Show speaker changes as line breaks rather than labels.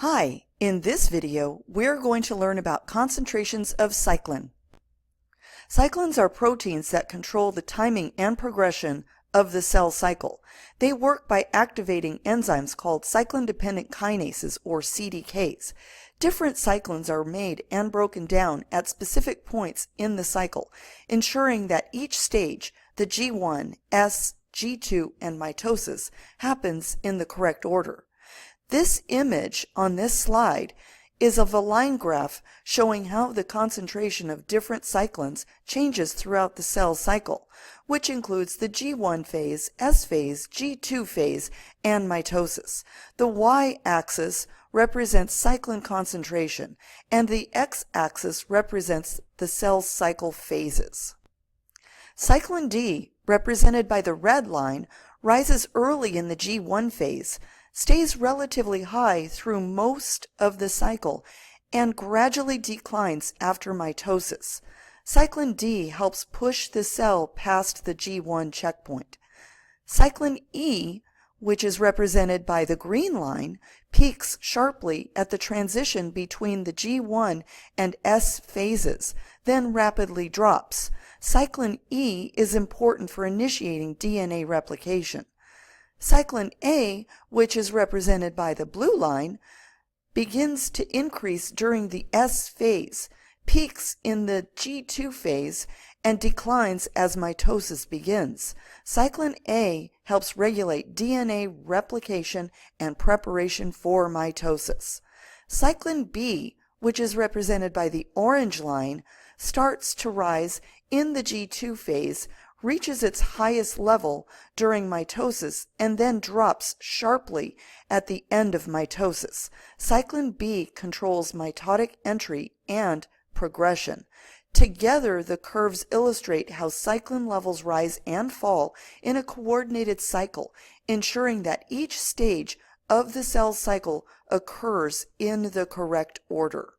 Hi, in this video, we're going to learn about concentrations of cyclin. Cyclins are proteins that control the timing and progression of the cell cycle. They work by activating enzymes called cyclin-dependent kinases, or CDKs. Different cyclins are made and broken down at specific points in the cycle, ensuring that each stage, the G1, S, G2, and mitosis, happens in the correct order. This image on this slide is of a line graph showing how the concentration of different cyclins changes throughout the cell cycle, which includes the G1 phase, S phase, G2 phase, and mitosis. The y-axis represents cyclin concentration, and the x-axis represents the cell cycle phases. Cyclin D, represented by the red line, rises early in the G1 phase, stays relatively high through most of the cycle, and gradually declines after mitosis. Cyclin D helps push the cell past the G1 checkpoint. Cyclin E, which is represented by the green line, peaks sharply at the transition between the G1 and S phases, then rapidly drops. Cyclin E is important for initiating DNA replication. Cyclin A, which is represented by the blue line, begins to increase during the S phase, peaks in the G2 phase, and declines as mitosis begins. Cyclin A helps regulate DNA replication and preparation for mitosis. Cyclin B, which is represented by the orange line, starts to rise in the G2 phase, reaches its highest level during mitosis, and then drops sharply at the end of mitosis. Cyclin B controls mitotic entry and progression. Together, the curves illustrate how cyclin levels rise and fall in a coordinated cycle, ensuring that each stage of the cell cycle occurs in the correct order.